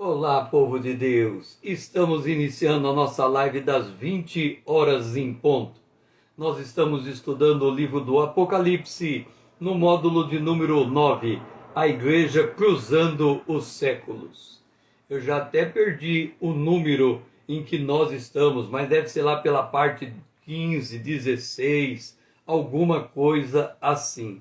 Olá, povo de Deus! Estamos iniciando a nossa live das 20 horas em ponto. Nós estamos estudando o livro do Apocalipse, no módulo de número 9, a Igreja Cruzando os Séculos. Eu já até perdi o número em que nós estamos, mas deve ser lá pela parte 15, 16, alguma coisa assim.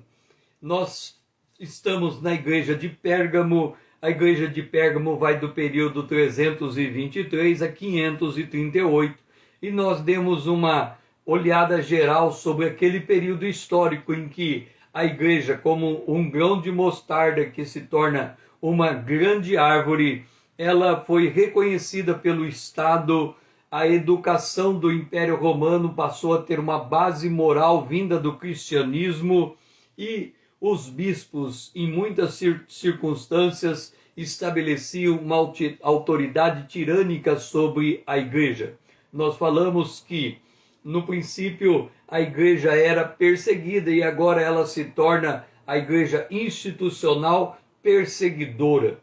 Nós estamos na igreja de Pérgamo. A igreja de Pérgamo vai do período 323 a 538 e nós demos uma olhada geral sobre aquele período histórico em que a igreja, como um grão de mostarda que se torna uma grande árvore, ela foi reconhecida pelo Estado. A educação do Império Romano passou a ter uma base moral vinda do cristianismo e os bispos, em muitas circunstâncias, estabeleciam uma autoridade tirânica sobre a igreja. Nós falamos que, no princípio, a igreja era perseguida e agora ela se torna a igreja institucional perseguidora.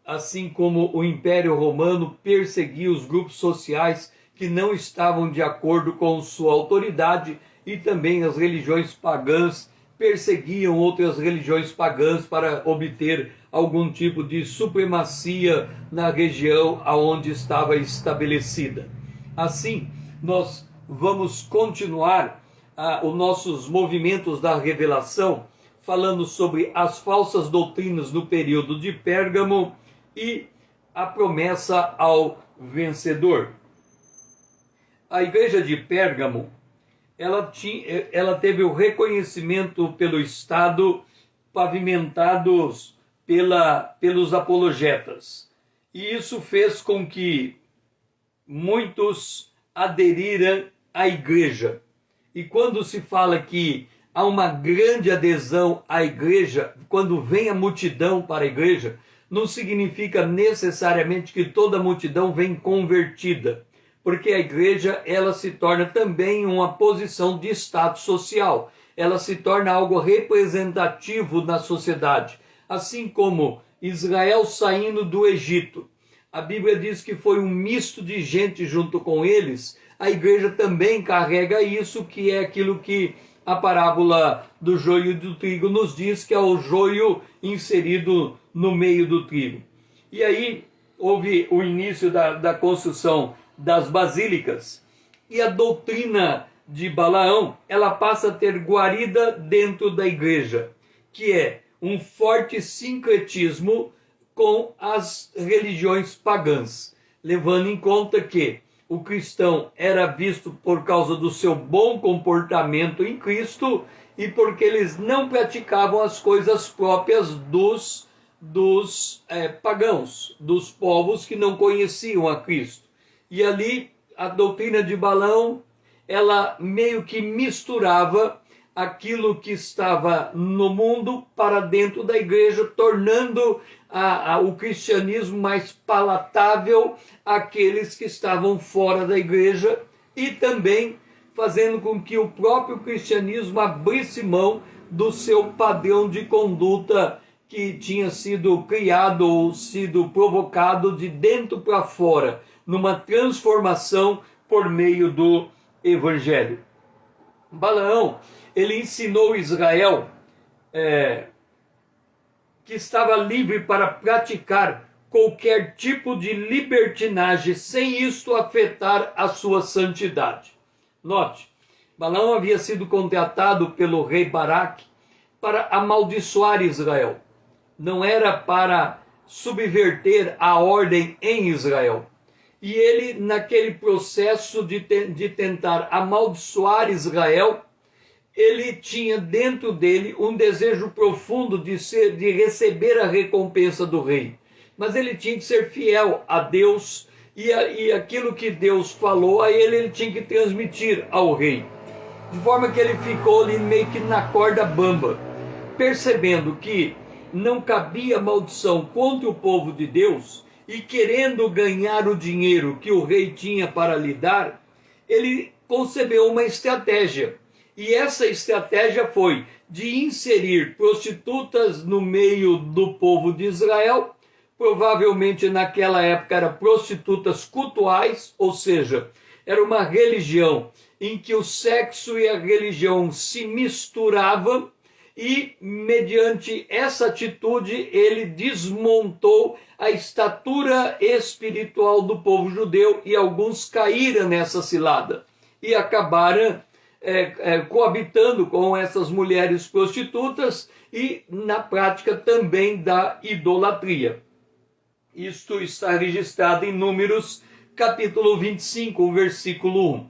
Assim como o Império Romano perseguia os grupos sociais que não estavam de acordo com sua autoridade, e também as religiões pagãs perseguiam outras religiões pagãs para obter algum tipo de supremacia na região aonde estava estabelecida. Assim, nós vamos continuar os nossos movimentos da revelação, falando sobre as falsas doutrinas no período de Pérgamo e a promessa ao vencedor. A igreja de Pérgamo, ela teve o reconhecimento pelo Estado, pavimentados pelos apologetas. E isso fez com que muitos aderiram à igreja. E quando se fala que há uma grande adesão à igreja, quando vem a multidão para a igreja, não significa necessariamente que toda a multidão vem convertida, porque a igreja ela se torna também uma posição de status social, ela se torna algo representativo na sociedade, assim como Israel saindo do Egito. A Bíblia diz que foi um misto de gente junto com eles. A igreja também carrega isso, que é aquilo que a parábola do joio e do trigo nos diz, que é o joio inserido no meio do trigo. E aí houve o início da construção das basílicas, e a doutrina de Balaão, ela passa a ter guarida dentro da igreja, que é um forte sincretismo com as religiões pagãs, levando em conta que o cristão era visto por causa do seu bom comportamento em Cristo e porque eles não praticavam as coisas próprias dos pagãos, dos povos que não conheciam a Cristo. E ali a doutrina de Balaão, ela meio que misturava aquilo que estava no mundo para dentro da igreja, tornando o cristianismo mais palatável àqueles que estavam fora da igreja, e também fazendo com que o próprio cristianismo abrisse mão do seu padrão de conduta que tinha sido criado ou sido provocado de dentro para fora, numa transformação por meio do evangelho. Balaão, ele ensinou Israel que estava livre para praticar qualquer tipo de libertinagem sem isto afetar a sua santidade. Note, Balaão havia sido contratado pelo rei Baraque para amaldiçoar Israel. Não era para subverter a ordem em Israel. E ele, naquele processo de tentar amaldiçoar Israel, ele tinha dentro dele um desejo profundo de receber a recompensa do rei. Mas ele tinha que ser fiel a Deus, e aquilo que Deus falou a ele tinha que transmitir ao rei. De forma que ele ficou ali meio que na corda bamba, percebendo que não cabia maldição contra o povo de Deus, e querendo ganhar o dinheiro que o rei tinha para lhe dar, ele concebeu uma estratégia. E essa estratégia foi de inserir prostitutas no meio do povo de Israel, provavelmente naquela época eram prostitutas cultuais, ou seja, era uma religião em que o sexo e a religião se misturavam, e mediante essa atitude ele desmontou a estatura espiritual do povo judeu, e alguns caíram nessa cilada e acabaram coabitando com essas mulheres prostitutas e na prática também da idolatria. Isto está registrado em Números capítulo 25, versículo 1.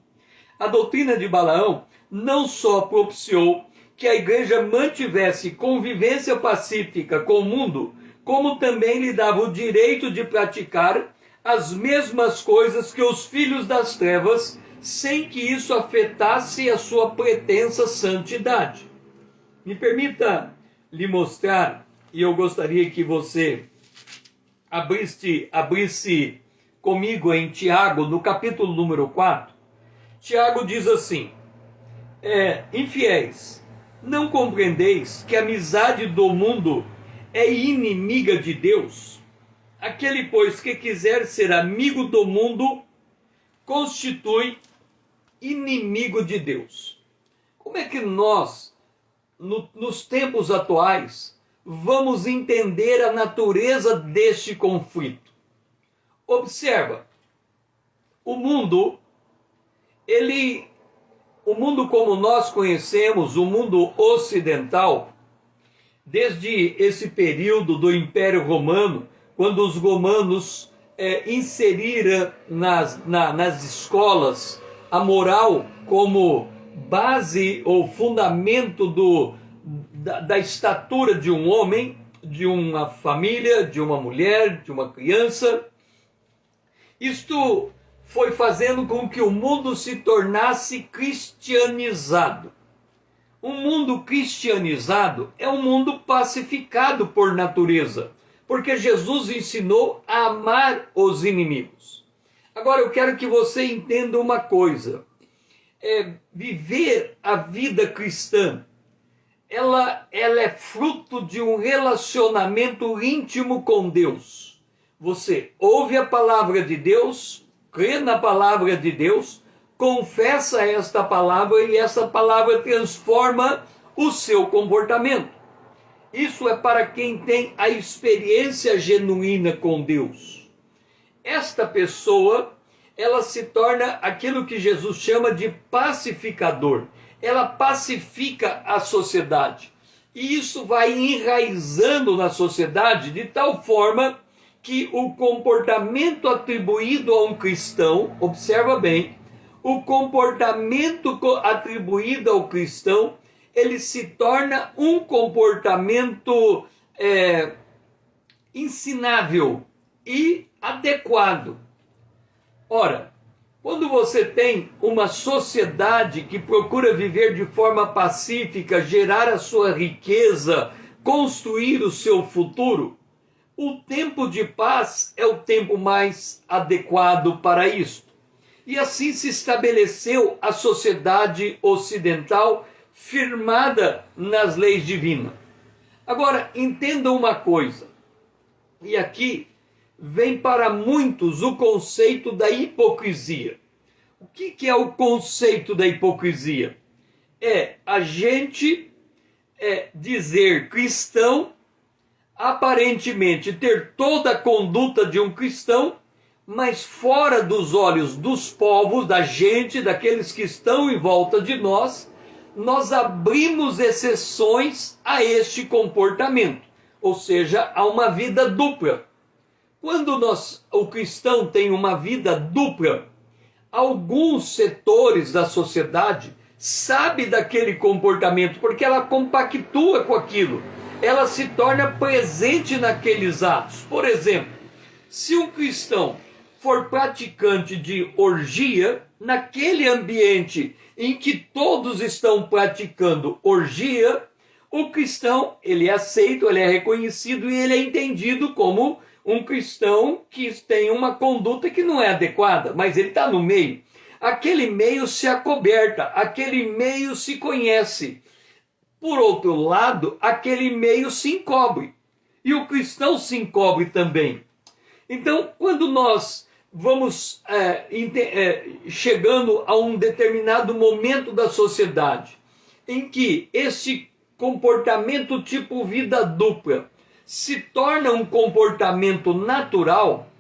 A doutrina de Balaão não só propiciou que a igreja mantivesse convivência pacífica com o mundo, como também lhe dava o direito de praticar as mesmas coisas que os filhos das trevas, sem que isso afetasse a sua pretensa santidade. Me permita lhe mostrar, e eu gostaria que você abrisse comigo em Tiago, no capítulo número 4. Tiago diz assim: infiéis, não compreendeis que a amizade do mundo é inimiga de Deus? Aquele, pois, que quiser ser amigo do mundo, constitui inimigo de Deus. Como é que nós, nos tempos atuais, vamos entender a natureza deste conflito? Observa, o mundo como nós conhecemos, o mundo ocidental, desde esse período do Império Romano, quando os romanos inseriram nas escolas a moral como base ou fundamento da estatura de um homem, de uma família, de uma mulher, de uma criança. Isto foi fazendo com que o mundo se tornasse cristianizado. Um mundo cristianizado é um mundo pacificado por natureza, porque Jesus ensinou a amar os inimigos. Agora eu quero que você entenda uma coisa. Viver a vida cristã, ela é fruto de um relacionamento íntimo com Deus. Você ouve a palavra de Deus, crê na palavra de Deus, confessa esta palavra e essa palavra transforma o seu comportamento. Isso é para quem tem a experiência genuína com Deus. Esta pessoa, ela se torna aquilo que Jesus chama de pacificador. Ela pacifica a sociedade. E isso vai enraizando na sociedade de tal forma que o comportamento atribuído a um cristão, observa bem, o comportamento atribuído ao cristão, ele se torna um comportamento ensinável e adequado. Ora, quando você tem uma sociedade que procura viver de forma pacífica, gerar a sua riqueza, construir o seu futuro, o tempo de paz é o tempo mais adequado para isto. E assim se estabeleceu a sociedade ocidental firmada nas leis divinas. Agora, entenda uma coisa, e aqui vem para muitos o conceito da hipocrisia. O que é o conceito da hipocrisia? É a gente dizer cristão, aparentemente ter toda a conduta de um cristão, mas fora dos olhos dos povos, da gente, daqueles que estão em volta de nós, nós abrimos exceções a este comportamento, ou seja, a uma vida dupla. Quando o cristão tem uma vida dupla, alguns setores da sociedade sabem daquele comportamento, porque ela compactua com aquilo, ela se torna presente naqueles atos. Por exemplo, se um cristão for praticante de orgia, naquele ambiente em que todos estão praticando orgia, o cristão, ele é aceito, ele é reconhecido e ele é entendido como um cristão que tem uma conduta que não é adequada, mas ele está no meio. Aquele meio se acoberta, aquele meio se conhece. Por outro lado, aquele meio se encobre. e o cristão se encobre também. Então, quando nós vamos chegando a um determinado momento da sociedade em que esse comportamento tipo vida dupla se torna um comportamento natural,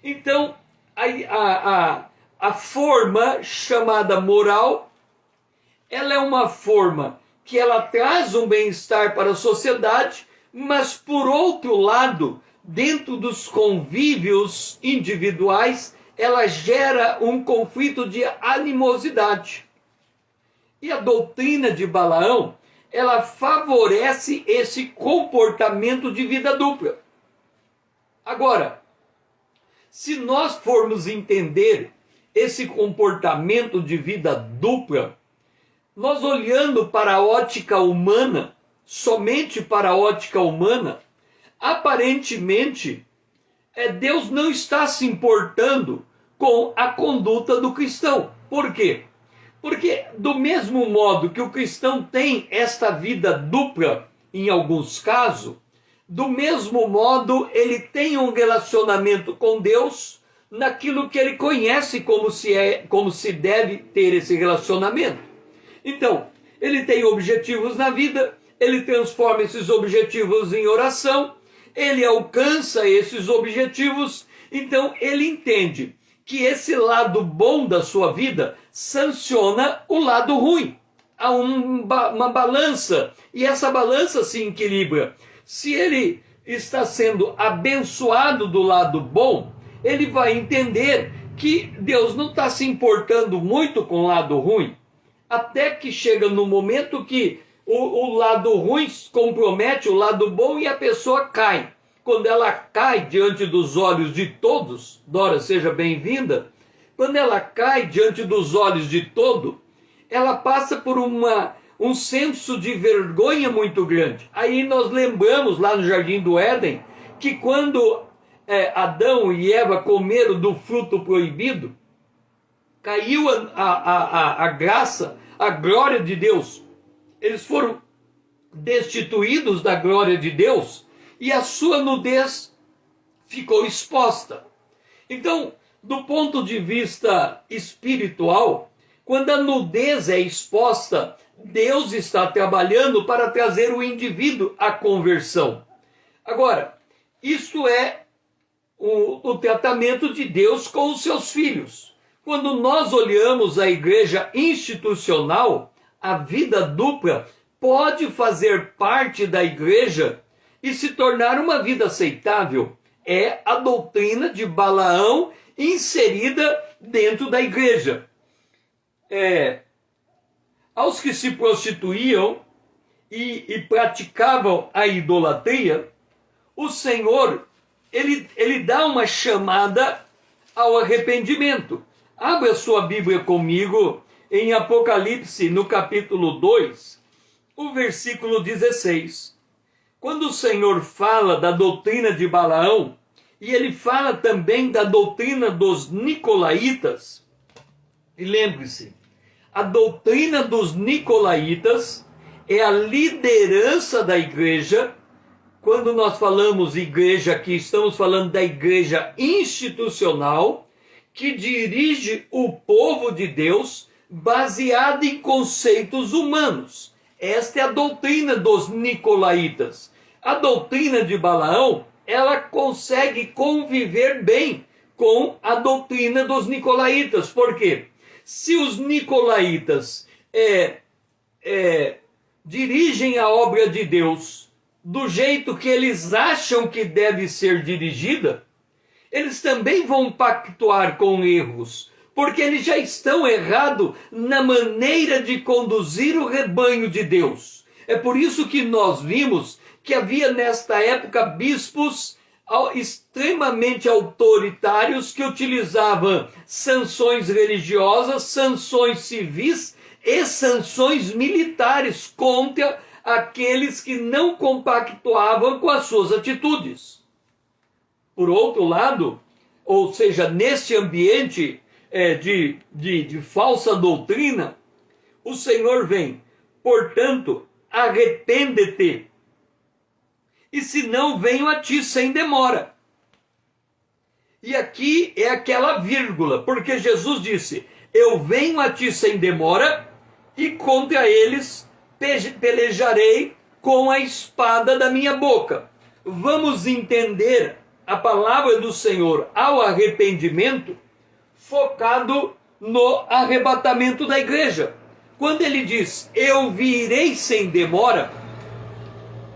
então a forma chamada moral, ela é uma forma que ela traz um bem-estar para a sociedade, mas por outro lado, dentro dos convívios individuais, ela gera um conflito de animosidade. E a doutrina de Balaão, ela favorece esse comportamento de vida dupla. Agora, se nós formos entender esse comportamento de vida dupla, nós olhando para a ótica humana, somente para a ótica humana, aparentemente, Deus não está se importando com a conduta do cristão. Por quê? Porque do mesmo modo que o cristão tem esta vida dupla, em alguns casos, do mesmo modo ele tem um relacionamento com Deus naquilo que ele conhece como se deve ter esse relacionamento. Então, ele tem objetivos na vida, ele transforma esses objetivos em oração, ele alcança esses objetivos, então ele entende que esse lado bom da sua vida sanciona o lado ruim. Há uma balança, e essa balança se equilibra. Se ele está sendo abençoado do lado bom, ele vai entender que Deus não está se importando muito com o lado ruim, até que chega no momento que o lado ruim compromete o lado bom e a pessoa cai. Quando ela cai diante dos olhos de todos, Dora, seja bem-vinda, quando ela cai diante dos olhos de todo, ela passa por um senso de vergonha muito grande. Aí nós lembramos lá no Jardim do Éden, que quando Adão e Eva comeram do fruto proibido, caiu a graça, a glória de Deus. Eles foram destituídos da glória de Deus e a sua nudez ficou exposta. Então, do ponto de vista espiritual, quando a nudez é exposta, Deus está trabalhando para trazer o indivíduo à conversão. Agora, isso é o tratamento de Deus com os seus filhos. Quando nós olhamos a igreja institucional, a vida dupla pode fazer parte da igreja e se tornar uma vida aceitável. É a doutrina de Balaão inserida dentro da igreja. Aos que se prostituíam e praticavam a idolatria, o Senhor, ele dá uma chamada ao arrependimento. Abra a sua Bíblia comigo em Apocalipse, no capítulo 2, o versículo 16. Quando o Senhor fala da doutrina de Balaão, e ele fala também da doutrina dos nicolaítas, e lembre-se, a doutrina dos nicolaítas é a liderança da igreja. Quando nós falamos igreja aqui, estamos falando da igreja institucional, que dirige o povo de Deus baseado em conceitos humanos. Esta é a doutrina dos nicolaítas. A doutrina de Balaão, ela consegue conviver bem com a doutrina dos nicolaítas. Por quê? Se os nicolaítas dirigem a obra de Deus do jeito que eles acham que deve ser dirigida, eles também vão pactuar com erros, porque eles já estão errados na maneira de conduzir o rebanho de Deus. É por isso que nós vimos que havia nesta época bispos extremamente autoritários que utilizavam sanções religiosas, sanções civis e sanções militares contra aqueles que não compactuavam com as suas atitudes. Por outro lado, ou seja, neste ambiente de falsa doutrina, o Senhor vem, portanto, arrepende-te e se não, venho a ti sem demora. E aqui é aquela vírgula, porque Jesus disse, eu venho a ti sem demora, e contra eles pelejarei com a espada da minha boca. Vamos entender a palavra do Senhor ao arrependimento, focado no arrebatamento da igreja. Quando ele diz, eu virei sem demora,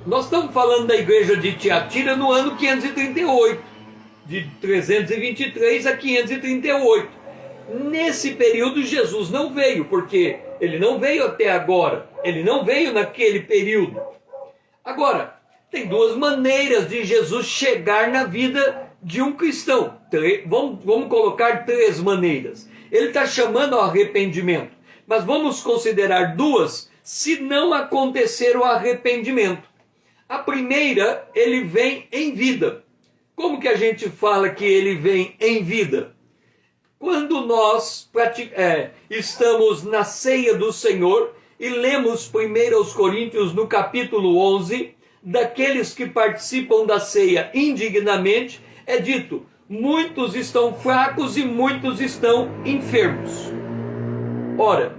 nós estamos falando da igreja de Tiatira no ano 538, de 323 a 538. Nesse período Jesus não veio, porque ele não veio até agora, ele não veio naquele período. Agora, tem duas maneiras de Jesus chegar na vida de um cristão. Vamos colocar três maneiras. Ele está chamando ao arrependimento, mas vamos considerar duas se não acontecer o arrependimento. A primeira, ele vem em vida. Como que a gente fala que ele vem em vida? Quando nós estamos na ceia do Senhor e lemos 1 Coríntios no capítulo 11, daqueles que participam da ceia indignamente, é dito, muitos estão fracos e muitos estão enfermos. Ora,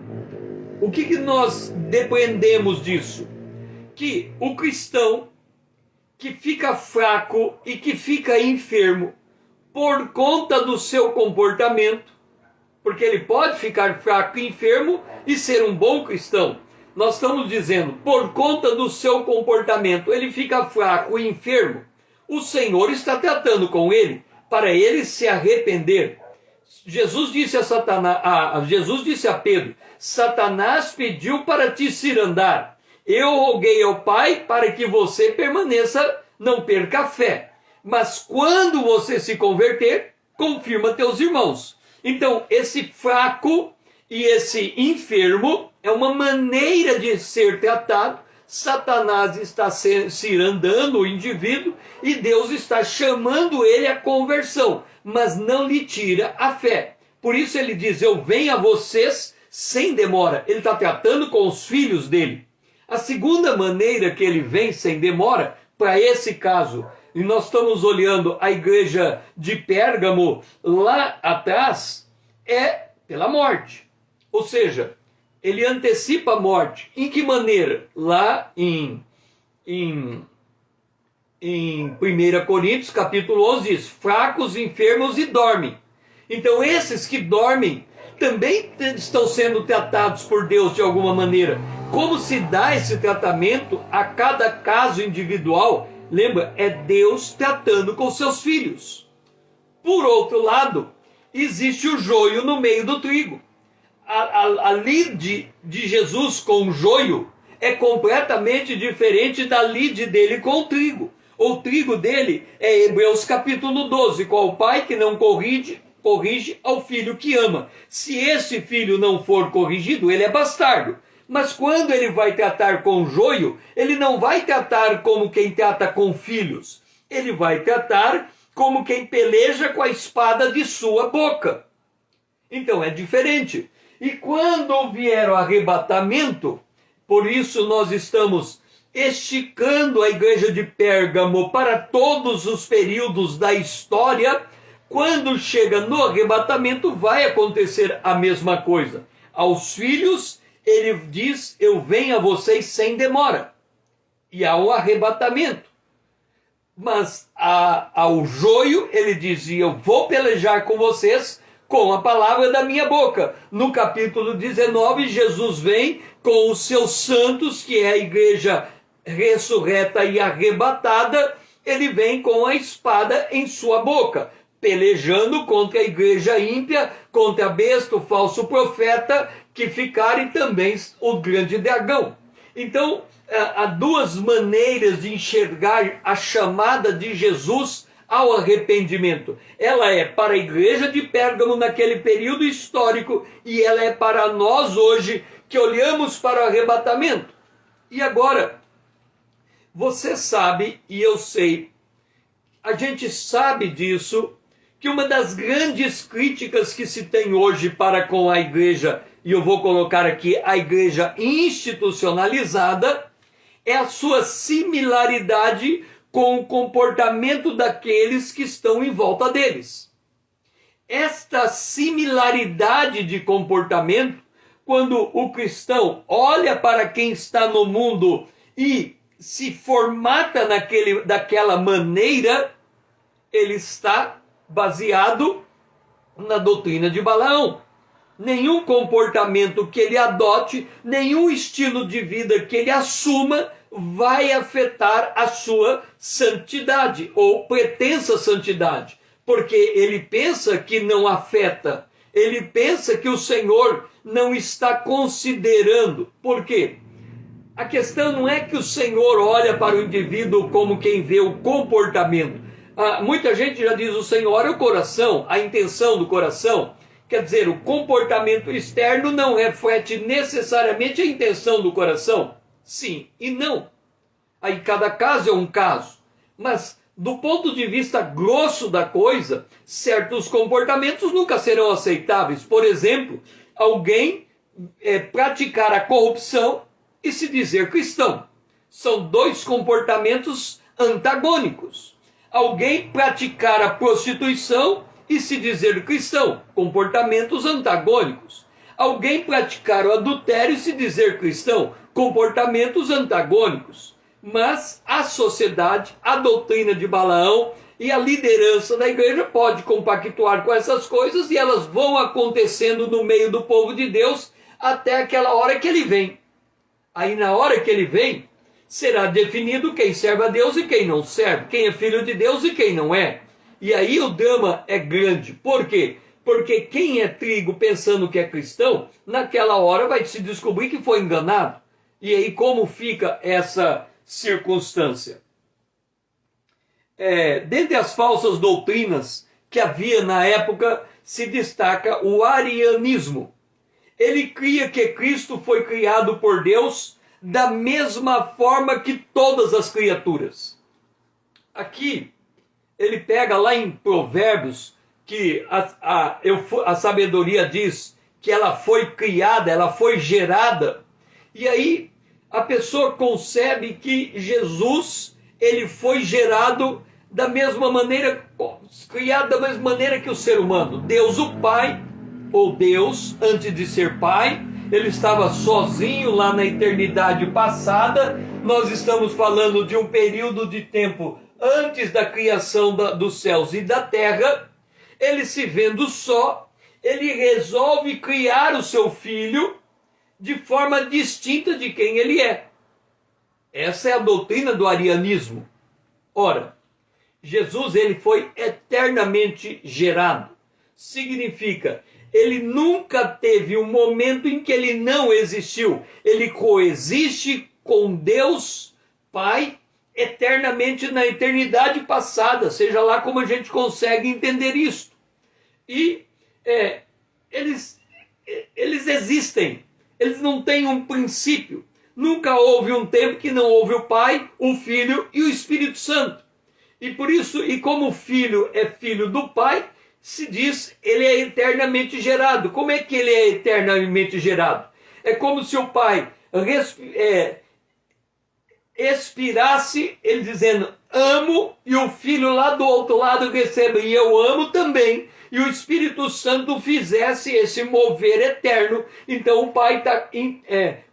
o que nós depreendemos disso? Que o cristão que fica fraco e que fica enfermo por conta do seu comportamento, porque ele pode ficar fraco e enfermo e ser um bom cristão. Nós estamos dizendo, por conta do seu comportamento, ele fica fraco e enfermo. O Senhor está tratando com ele, para ele se arrepender. Jesus disse a Pedro, Satanás pediu para te cirandar. Eu roguei ao Pai para que você permaneça, não perca a fé. Mas quando você se converter, confirma teus irmãos. Então, esse fraco e esse enfermo é uma maneira de ser tratado. Satanás está cirandando o indivíduo e Deus está chamando ele à conversão, mas não lhe tira a fé. Por isso ele diz, eu venho a vocês sem demora. Ele está tratando com os filhos dele. A segunda maneira que ele vem sem demora, para esse caso, e nós estamos olhando a igreja de Pérgamo lá atrás, é pela morte. Ou seja, ele antecipa a morte. Em que maneira? Lá em 1 Coríntios, capítulo 11, diz, fracos, enfermos e dormem. Então esses que dormem também estão sendo tratados por Deus de alguma maneira. Como se dá esse tratamento a cada caso individual? Lembra, é Deus tratando com seus filhos. Por outro lado, existe o joio no meio do trigo. A lide de Jesus com o joio é completamente diferente da lide dele com o trigo. O trigo dele é Hebreus capítulo 12, qual o pai que não corrige ao filho que ama. Se esse filho não for corrigido, ele é bastardo. Mas quando ele vai tratar com joio, ele não vai tratar como quem trata com filhos. Ele vai tratar como quem peleja com a espada de sua boca. Então é diferente. E quando vier o arrebatamento, por isso nós estamos esticando a igreja de Pérgamo para todos os períodos da história, quando chega no arrebatamento vai acontecer a mesma coisa. Aos filhos, ele diz, eu venho a vocês sem demora. E há um arrebatamento. Mas ao joio, ele dizia, eu vou pelejar com vocês com a palavra da minha boca. No capítulo 19, Jesus vem com os seus santos, que é a igreja ressurreta e arrebatada, ele vem com a espada em sua boca, pelejando contra a igreja ímpia, contra a besta, o falso profeta, que ficarem também o grande dragão. Então, há duas maneiras de enxergar a chamada de Jesus ao arrependimento. Ela é para a igreja de Pérgamo naquele período histórico e ela é para nós hoje que olhamos para o arrebatamento. E agora, você sabe, e eu sei, a gente sabe disso, que uma das grandes críticas que se tem hoje para com a igreja, e eu vou colocar aqui a igreja institucionalizada, é a sua similaridade com o comportamento daqueles que estão em volta deles. Esta similaridade de comportamento, quando o cristão olha para quem está no mundo e se formata daquela maneira, ele está baseado na doutrina de Balaão. Nenhum comportamento que ele adote, nenhum estilo de vida que ele assuma vai afetar a sua santidade ou pretensa santidade, porque ele pensa que não afeta, ele pensa que o Senhor não está considerando. Por quê? A questão não é que o Senhor olha para o indivíduo como quem vê o comportamento. Muita gente já diz: o Senhor olha o coração, a intenção do coração. Quer dizer, o comportamento externo não reflete necessariamente a intenção do coração. Sim e não. Aí cada caso é um caso. Mas do ponto de vista grosso da coisa, certos comportamentos nunca serão aceitáveis. Por exemplo, alguém praticar a corrupção e se dizer cristão. São dois comportamentos antagônicos. Alguém praticar a prostituição e se dizer cristão, comportamentos antagônicos. Alguém praticar o adultério e se dizer cristão, comportamentos antagônicos. Mas a sociedade, a doutrina de Balaão e a liderança da igreja pode compactuar com essas coisas, e elas vão acontecendo no meio do povo de Deus até aquela hora que ele vem. Aí na hora que ele vem, será definido quem serve a Deus e quem não serve, quem é filho de Deus e quem não é. E aí o drama é grande. Por quê? Porque quem é trigo pensando que é cristão, naquela hora vai se descobrir que foi enganado. E aí como fica essa circunstância? Dentre as falsas doutrinas que havia na época, se destaca o arianismo. Ele cria que Cristo foi criado por Deus da mesma forma que todas as criaturas. Aqui ele pega lá em Provérbios que a sabedoria diz que ela foi criada, ela foi gerada. E aí a pessoa concebe que Jesus, ele foi gerado da mesma maneira, criado da mesma maneira que o ser humano. Deus o Pai, ou Deus, antes de ser Pai, ele estava sozinho lá na eternidade passada. Nós estamos falando de um período de tempo antes da criação dos céus e da terra. Ele, se vendo só, ele resolve criar o seu filho de forma distinta de quem ele é. Essa é a doutrina do arianismo. Ora, Jesus, ele foi eternamente gerado. Significa, ele nunca teve um momento em que ele não existiu. Ele coexiste com Deus Pai eternamente na eternidade passada, seja lá como a gente consegue entender isso. E eles existem, eles não têm um princípio. Nunca houve um tempo que não houve o Pai, o Filho e o Espírito Santo. E por isso, e como o Filho é filho do Pai, se diz, ele é eternamente gerado. Como é que ele é eternamente gerado? É como se o Pai expirasse, ele dizendo, amo, e o Filho lá do outro lado recebe, e eu amo também, e o Espírito Santo fizesse esse mover eterno. Então o Pai está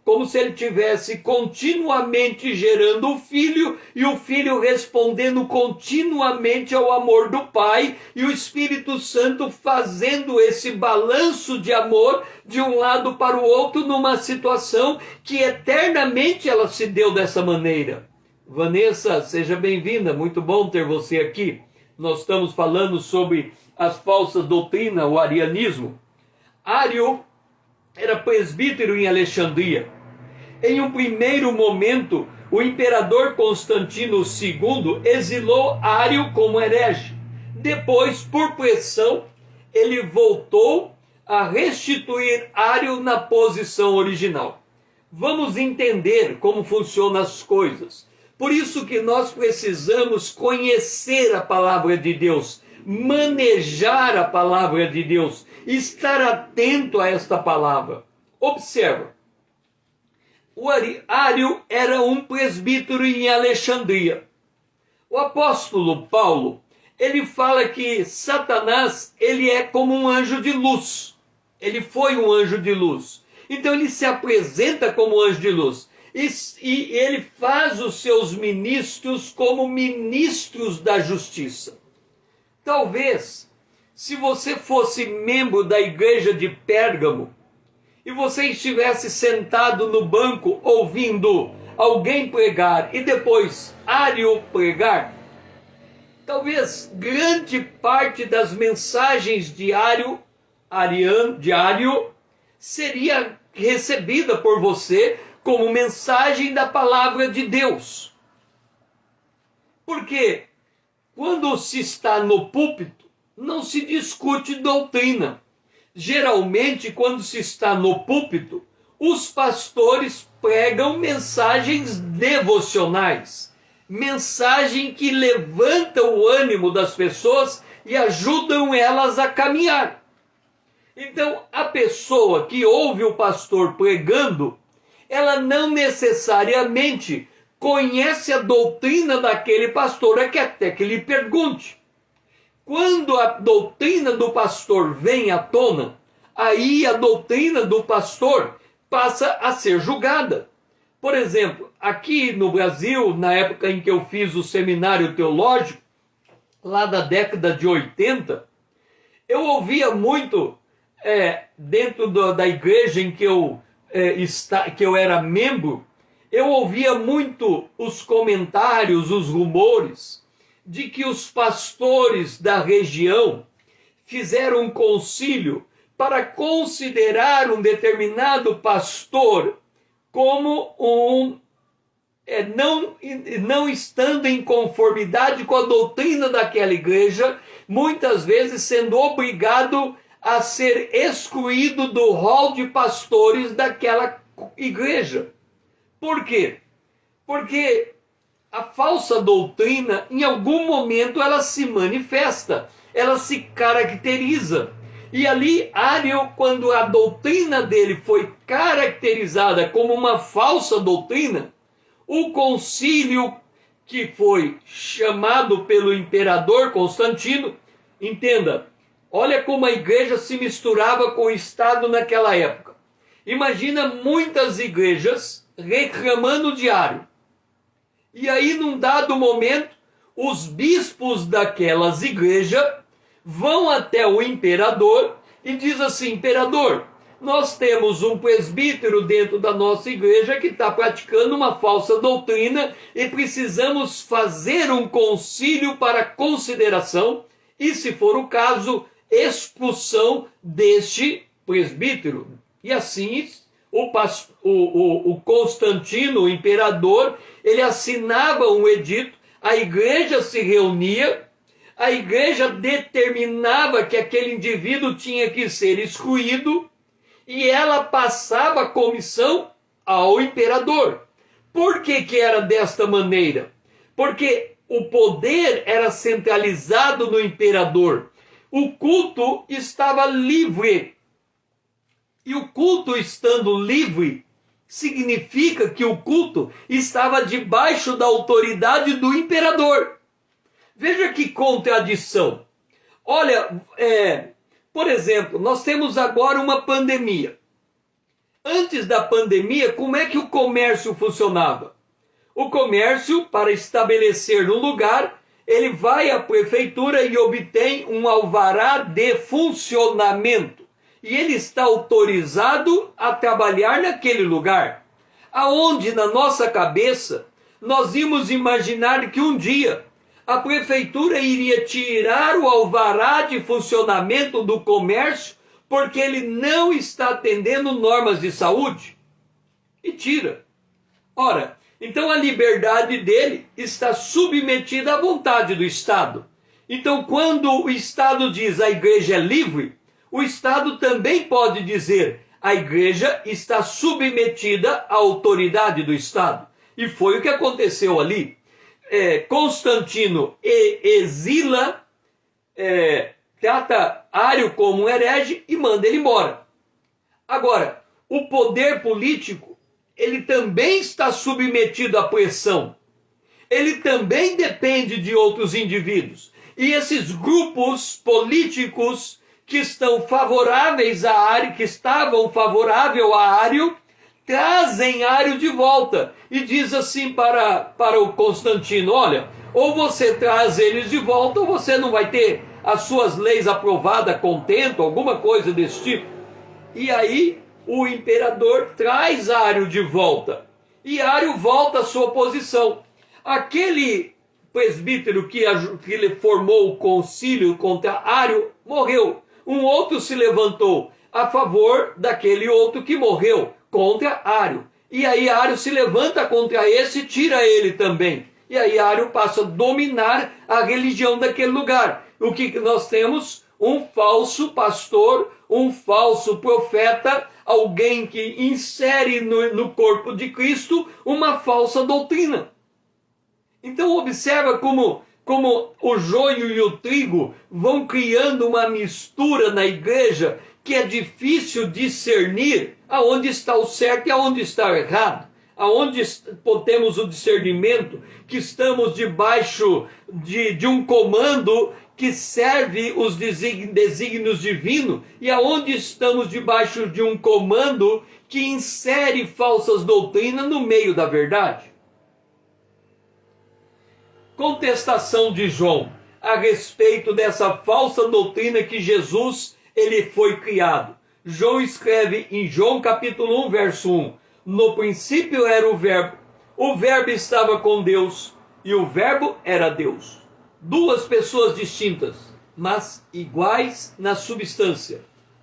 como se ele tivesse continuamente gerando o Filho, e o Filho respondendo continuamente ao amor do Pai, e o Espírito Santo fazendo esse balanço de amor de um lado para o outro, numa situação que eternamente ela se deu dessa maneira. Vanessa, seja bem-vinda, muito bom ter você aqui. Nós estamos falando sobre as falsas doutrinas, o arianismo. Ário era presbítero em Alexandria. Em um primeiro momento, o imperador Constantino II exilou Ário como herege. Depois, por pressão, ele voltou a restituir Ário na posição original. Vamos entender como funcionam as coisas. Por isso que nós precisamos conhecer a palavra de Deus, manejar a palavra de Deus, estar atento a esta palavra. Observa, o Ário era um presbítero em Alexandria. O apóstolo Paulo, ele fala que Satanás, ele é como um anjo de luz. Ele foi um anjo de luz. Então ele se apresenta como anjo de luz. E ele faz os seus ministros como ministros da justiça. Talvez, se você fosse membro da igreja de Pérgamo, e você estivesse sentado no banco ouvindo alguém pregar e depois Ário pregar, talvez grande parte das mensagens de Ário seria recebida por você como mensagem da palavra de Deus. Porque quando se está no púlpito, não se discute doutrina. Geralmente, quando se está no púlpito, os pastores pregam mensagens devocionais, mensagem que levanta o ânimo das pessoas e ajudam elas a caminhar. Então, a pessoa que ouve o pastor pregando, ela não necessariamente conhece a doutrina daquele pastor, até que lhe pergunte. Quando a doutrina do pastor vem à tona, aí a doutrina do pastor passa a ser julgada. Por exemplo, aqui no Brasil, na época em que eu fiz o seminário teológico, lá da década de 80, eu ouvia muito, dentro da igreja em que eu era membro, eu ouvia muito os comentários, os rumores, de que os pastores da região fizeram um concílio para considerar um determinado pastor como não estando em conformidade com a doutrina daquela igreja, muitas vezes sendo obrigado a ser excluído do rol de pastores daquela igreja. Por quê? Porque a falsa doutrina, em algum momento, ela se manifesta, ela se caracteriza. E ali, Ário, quando a doutrina dele foi caracterizada como uma falsa doutrina, o concílio que foi chamado pelo imperador Constantino, entenda, olha como a igreja se misturava com o Estado naquela época. Imagina muitas igrejas reclamando de Ário. E aí, num dado momento, os bispos daquelas igrejas vão até o imperador e diz assim: imperador, nós temos um presbítero dentro da nossa igreja que está praticando uma falsa doutrina e precisamos fazer um concílio para consideração e, se for o caso, expulsão deste presbítero. E assim, o Constantino, o imperador, ele assinava um edito, a igreja se reunia, a igreja determinava que aquele indivíduo tinha que ser excluído e ela passava a comissão ao imperador. Por que era desta maneira? Porque o poder era centralizado no imperador. O culto estava livre. E o culto estando livre, significa que o culto estava debaixo da autoridade do imperador. Veja que contradição. Olha, por exemplo, nós temos agora uma pandemia. Antes da pandemia, como é que o comércio funcionava? O comércio, para estabelecer no lugar, ele vai à prefeitura e obtém um alvará de funcionamento. E ele está autorizado a trabalhar naquele lugar. Aonde na nossa cabeça nós íamos imaginar que um dia a prefeitura iria tirar o alvará de funcionamento do comércio porque ele não está atendendo normas de saúde? E tira. Ora, então a liberdade dele está submetida à vontade do Estado. Então, quando o Estado diz a igreja é livre, o Estado também pode dizer a igreja está submetida à autoridade do Estado. E foi o que aconteceu ali. Constantino exila, trata Ário como um herege e manda ele embora. Agora, o poder político, ele também está submetido à pressão. ele também depende de outros indivíduos. E esses grupos políticos que estão favoráveis a Ário, que estavam favoráveis a Ário, trazem Ário de volta. E diz assim para o Constantino: olha, ou você traz eles de volta, ou você não vai ter as suas leis aprovadas contento, alguma coisa desse tipo. E aí o imperador traz Ário de volta. E Ário volta à sua posição. Aquele presbítero que ele formou o concílio contra Ário morreu. Um outro se levantou a favor daquele outro que morreu contra Ário. E aí Ário se levanta contra esse e tira ele também. E aí Ário passa a dominar a religião daquele lugar. O que nós temos? Um falso pastor, um falso profeta, alguém que insere no corpo de Cristo uma falsa doutrina. Então observa como o joio e o trigo vão criando uma mistura na igreja que é difícil discernir aonde está o certo e aonde está o errado. Aonde temos o discernimento que estamos debaixo de um comando que serve os desígnios divinos, e aonde estamos debaixo de um comando que insere falsas doutrinas no meio da verdade. Contestação de João a respeito dessa falsa doutrina que Jesus ele foi criado. João escreve em João capítulo 1, verso 1: no princípio era o verbo estava com Deus, e o verbo era Deus. Duas pessoas distintas, mas iguais na substância.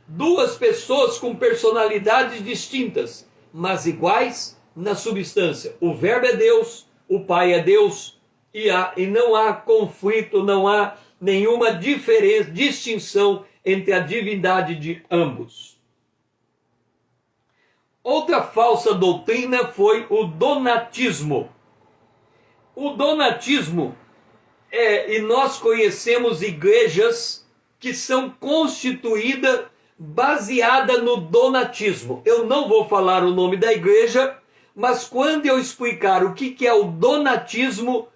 Duas pessoas com personalidades distintas, mas iguais na substância. O verbo é Deus, o Pai é Deus, e não há conflito, não há nenhuma diferença, distinção entre a divindade de ambos. Outra falsa doutrina foi o donatismo. O donatismo e nós conhecemos igrejas que são constituídas baseadas no donatismo. Eu não vou falar o nome da igreja, mas quando eu explicar o que é o donatismo,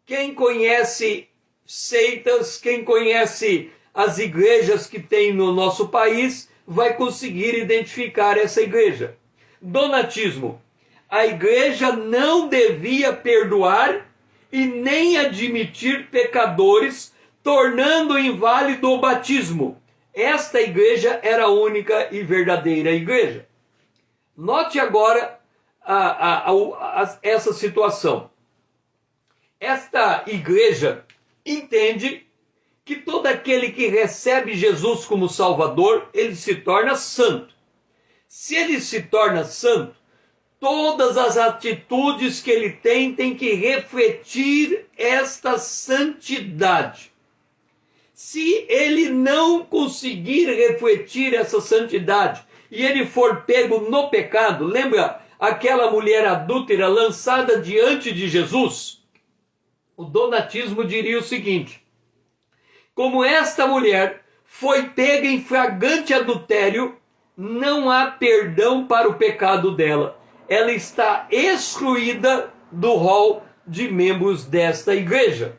quem conhece seitas, quem conhece as igrejas que tem no nosso país, vai conseguir identificar essa igreja. Donatismo. A igreja não devia perdoar e nem admitir pecadores, tornando inválido o batismo. Esta igreja era a única e verdadeira igreja. Note agora essa situação. Esta igreja entende que todo aquele que recebe Jesus como Salvador, ele se torna santo. Se ele se torna santo, todas as atitudes que ele tem que refletir esta santidade. Se ele não conseguir refletir essa santidade e ele for pego no pecado, lembra aquela mulher adúltera lançada diante de Jesus? O donatismo diria o seguinte: como esta mulher foi pega em flagrante adultério, não há perdão para o pecado dela. Ela está excluída do rol de membros desta igreja.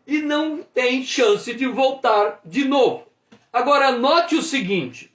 E não tem chance de voltar de novo. Agora note o seguinte.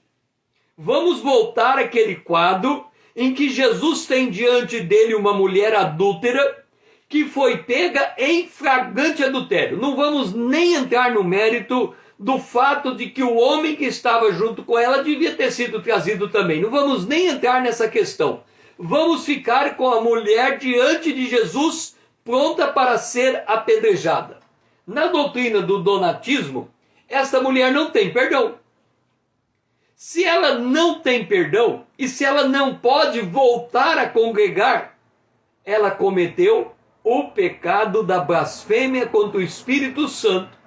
Vamos voltar àquele quadro em que Jesus tem diante dele uma mulher adúltera que foi pega em flagrante adultério. Não vamos nem entrar no mérito do fato de que o homem que estava junto com ela devia ter sido trazido também. Não vamos nem entrar nessa questão. Vamos ficar com a mulher diante de Jesus, pronta para ser apedrejada. Na doutrina do donatismo, essa mulher não tem perdão. Se ela não tem perdão, e se ela não pode voltar a congregar, ela cometeu o pecado da blasfêmia contra o Espírito Santo,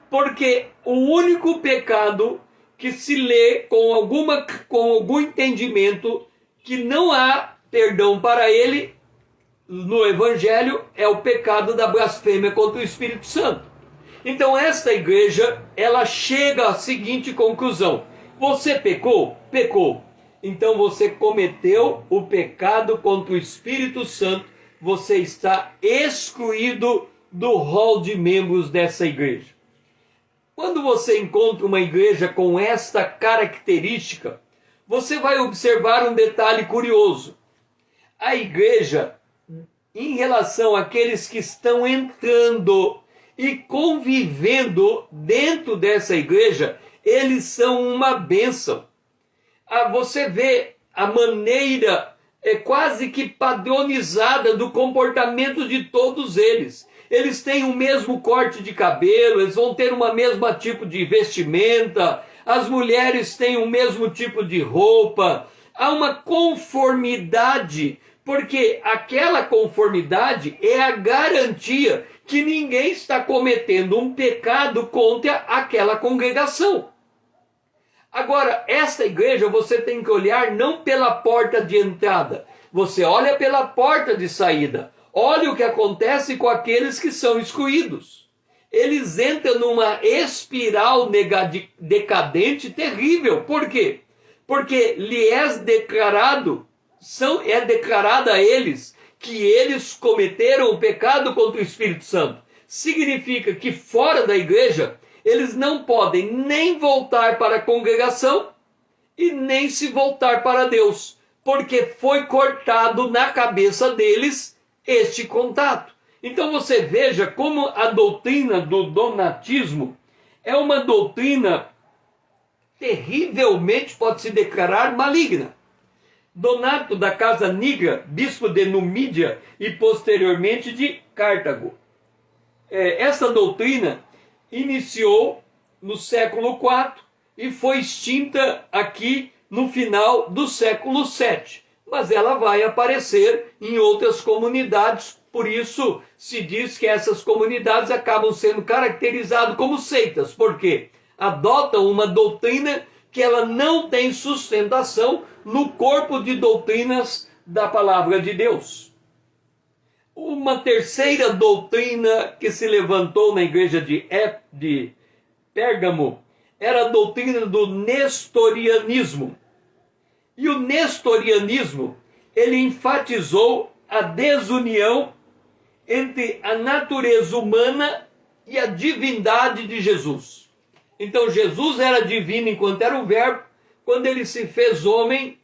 porque o único pecado que se lê com algum entendimento que não há perdão para ele no Evangelho é o pecado da blasfêmia contra o Espírito Santo. Então esta igreja, ela chega à seguinte conclusão: você pecou? Pecou. Então você cometeu o pecado contra o Espírito Santo, você está excluído do rol de membros dessa igreja. Quando você encontra uma igreja com esta característica, você vai observar um detalhe curioso. A igreja, em relação àqueles que estão entrando e convivendo dentro dessa igreja, eles são uma bênção. Você vê a maneira quase que padronizada do comportamento de todos eles. Eles têm o mesmo corte de cabelo, eles vão ter uma mesma tipo de vestimenta, as mulheres têm o mesmo tipo de roupa. Há uma conformidade, porque aquela conformidade é a garantia que ninguém está cometendo um pecado contra aquela congregação. Agora, esta igreja você tem que olhar não pela porta de entrada, você olha pela porta de saída. Olha o que acontece com aqueles que são excluídos. Eles entram numa espiral decadente terrível. Por quê? Porque é declarado a eles que eles cometeram o pecado contra o Espírito Santo. Significa que fora da igreja, eles não podem nem voltar para a congregação e nem se voltar para Deus, porque foi cortado na cabeça deles este contato. Então você veja como a doutrina do donatismo é uma doutrina terrivelmente, pode-se declarar, maligna. Donato da casa Nigra, bispo de Numídia e posteriormente de Cartago. Essa doutrina iniciou no século IV e foi extinta aqui no final do século VII. Mas ela vai aparecer em outras comunidades, por isso se diz que essas comunidades acabam sendo caracterizadas como seitas, porque adotam uma doutrina que ela não tem sustentação no corpo de doutrinas da palavra de Deus. Uma terceira doutrina que se levantou na igreja de Pérgamo era a doutrina do nestorianismo. E o nestorianismo, ele enfatizou a desunião entre a natureza humana e a divindade de Jesus. Então Jesus era divino enquanto era o verbo. Quando ele se fez homem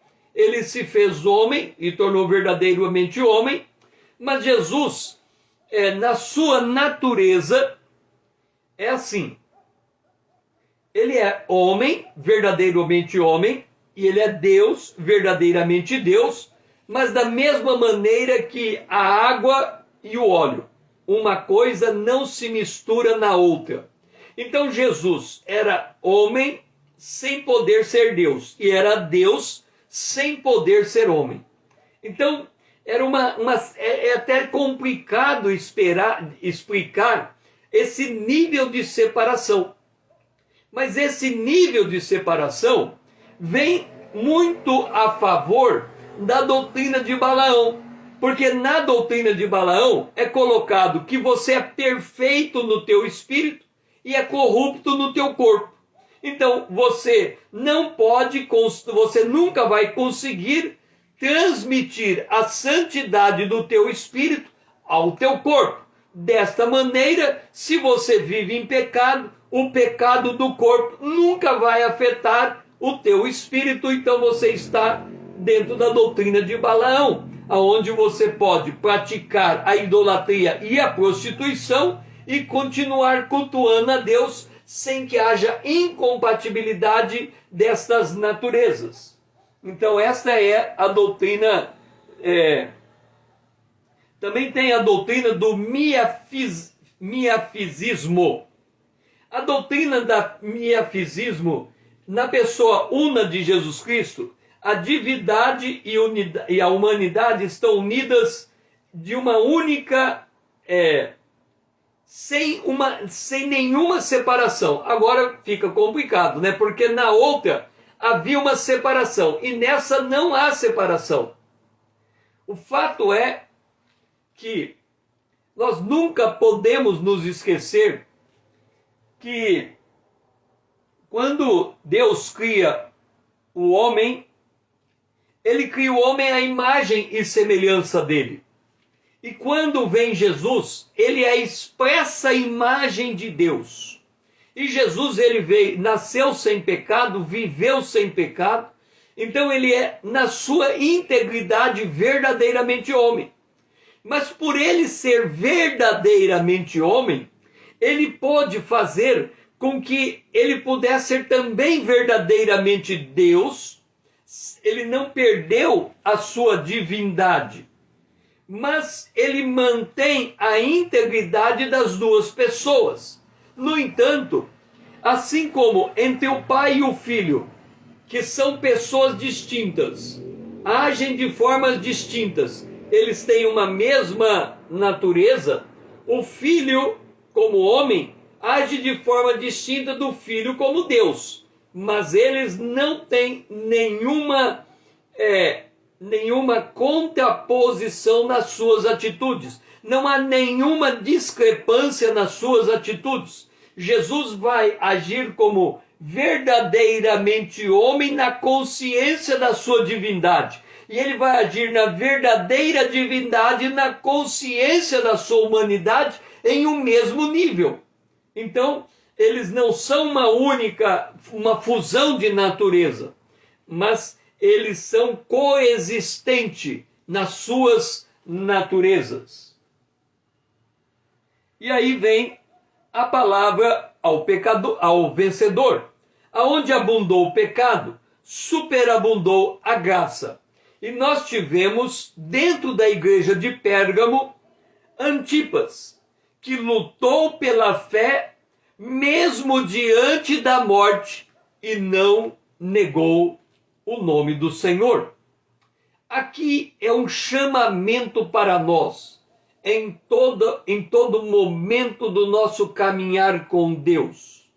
e tornou verdadeiramente homem. Mas Jesus, na sua natureza, é assim. Ele é homem, verdadeiramente homem, e ele é Deus, verdadeiramente Deus, mas da mesma maneira que a água e o óleo. Uma coisa não se mistura na outra. Então Jesus era homem sem poder ser Deus, e era Deus sem poder ser homem. Então, é até complicado explicar esse nível de separação. Mas esse nível de separação vem muito a favor da doutrina de Balaão. Porque na doutrina de Balaão é colocado que você é perfeito no teu espírito e é corrupto no teu corpo. Então você você nunca vai conseguir transmitir a santidade do teu espírito ao teu corpo. Desta maneira, se você vive em pecado, o pecado do corpo nunca vai afetar o teu espírito. Então você está dentro da doutrina de Balaão, onde você pode praticar a idolatria e a prostituição e continuar cultuando a Deus sem que haja incompatibilidade destas naturezas. Então esta é a doutrina. Também tem a doutrina do miafisismo. A doutrina da miafisismo, na pessoa una de Jesus Cristo, a divindade e a humanidade estão unidas de uma única, sem nenhuma separação. Agora fica complicado, né? Porque na outra havia uma separação e nessa não há separação. O fato é que nós nunca podemos nos esquecer que quando Deus cria o homem, ele cria o homem à imagem e semelhança dele. E quando vem Jesus, ele é a expressa imagem de Deus. E Jesus, ele veio, nasceu sem pecado, viveu sem pecado. Então ele é, na sua integridade, verdadeiramente homem. Mas por ele ser verdadeiramente homem, ele pôde fazer com que ele pudesse ser também verdadeiramente Deus. Ele não perdeu a sua divindade, mas ele mantém a integridade das duas pessoas. No entanto, assim como entre o pai e o filho, que são pessoas distintas, agem de formas distintas, eles têm uma mesma natureza, o filho, como homem, age de forma distinta do filho como Deus. Mas eles não têm nenhuma contraposição nas suas atitudes. Não há nenhuma discrepância nas suas atitudes. Jesus vai agir como verdadeiramente homem na consciência da sua divindade. E ele vai agir na verdadeira divindade na consciência da sua humanidade em um mesmo nível. Então, eles não são uma fusão de natureza, mas eles são coexistentes nas suas naturezas. E aí vem a palavra ao vencedor. Aonde abundou o pecado, superabundou a graça. E nós tivemos dentro da igreja de Pérgamo Antipas, que lutou pela fé mesmo diante da morte e não negou o nome do Senhor. Aqui é um chamamento para nós, em todo momento do nosso caminhar com Deus.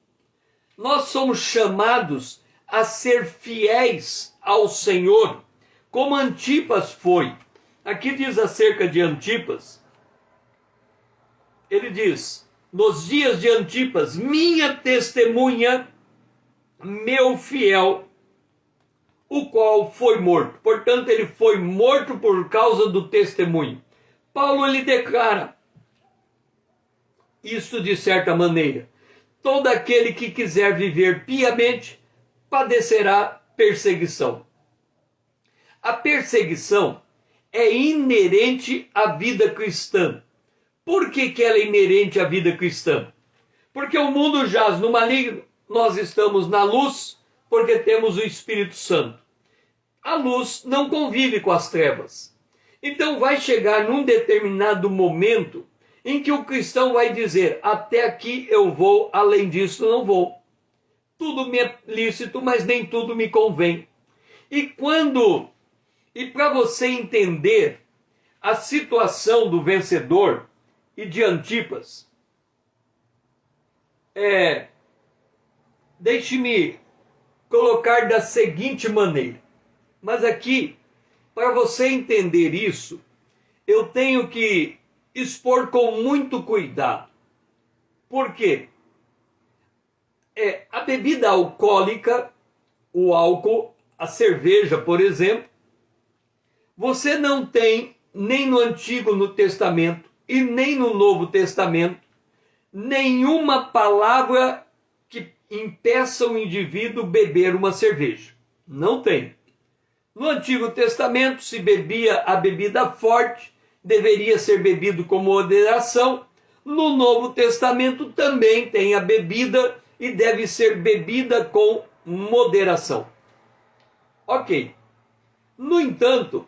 Nós somos chamados a ser fiéis ao Senhor, como Antipas foi. Aqui diz acerca de Antipas, ele diz: nos dias de Antipas, minha testemunha, meu fiel, o qual foi morto. Portanto, ele foi morto por causa do testemunho. Paulo, ele declara isto de certa maneira: todo aquele que quiser viver piamente padecerá perseguição. A perseguição é inerente à vida cristã. Por que ela é inerente à vida cristã? Porque o mundo jaz no maligno, nós estamos na luz, porque temos o Espírito Santo. A luz não convive com as trevas. Então vai chegar num determinado momento em que o cristão vai dizer: até aqui eu vou, além disso não vou. Tudo me é lícito, mas nem tudo me convém. E para você entender a situação do vencedor e de Antipas, deixe-me colocar da seguinte maneira. Mas aqui, para você entender isso, eu tenho que expor com muito cuidado. Por quê? A bebida alcoólica, o álcool, a cerveja, por exemplo, você não tem nem no Antigo Testamento e nem no Novo Testamento nenhuma palavra que impeça o indivíduo beber uma cerveja. Não tem. No Antigo Testamento se bebia a bebida forte, deveria ser bebido com moderação. No Novo Testamento também tem a bebida e deve ser bebida com moderação. Ok. No entanto,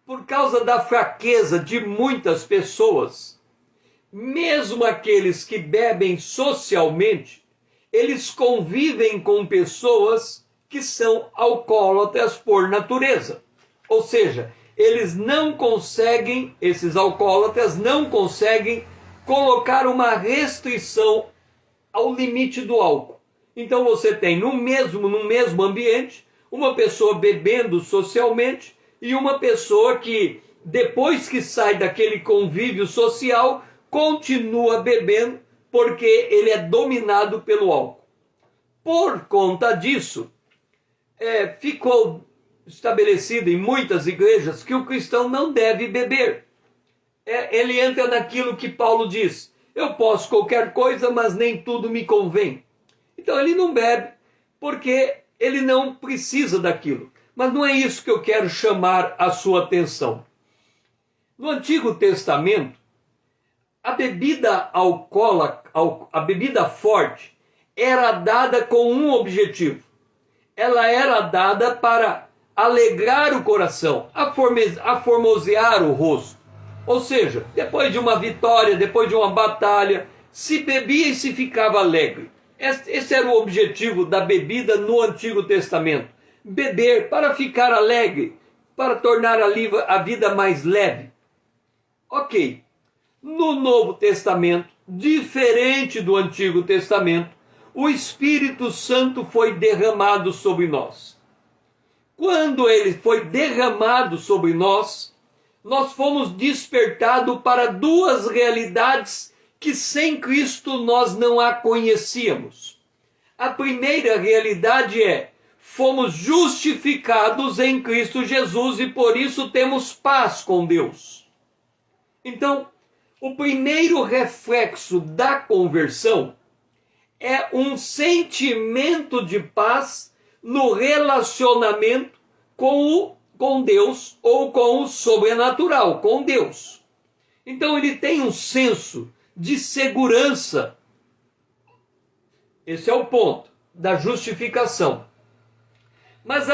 por causa da fraqueza de muitas pessoas, mesmo aqueles que bebem socialmente, eles convivem com pessoas que são alcoólatras por natureza. Ou seja, esses alcoólatras não conseguem colocar uma restrição ao limite do álcool. Então você tem no mesmo ambiente uma pessoa bebendo socialmente e uma pessoa que, depois que sai daquele convívio social, continua bebendo porque ele é dominado pelo álcool. Por conta disso, ficou estabelecido em muitas igrejas que o cristão não deve beber. ele entra naquilo que Paulo diz: eu posso qualquer coisa, mas nem tudo me convém. Então ele não bebe, porque ele não precisa daquilo. Mas não é isso que eu quero chamar a sua atenção. No Antigo Testamento, a bebida alcoólica, a bebida forte, era dada com um objetivo. Ela era dada para alegrar o coração, aformosear o rosto. Ou seja, depois de uma vitória, depois de uma batalha, se bebia e se ficava alegre. Esse era o objetivo da bebida no Antigo Testamento. Beber para ficar alegre, para tornar a vida mais leve. Ok. No Novo Testamento, diferente do Antigo Testamento, o Espírito Santo foi derramado sobre nós. Quando ele foi derramado sobre nós, nós fomos despertados para duas realidades que sem Cristo nós não a conhecíamos. A primeira realidade é: fomos justificados em Cristo Jesus e por isso temos paz com Deus. Então, o primeiro reflexo da conversão é um sentimento de paz no relacionamento com Deus ou com o sobrenatural, com Deus. Então ele tem um senso de segurança. Esse é o ponto da justificação. Mas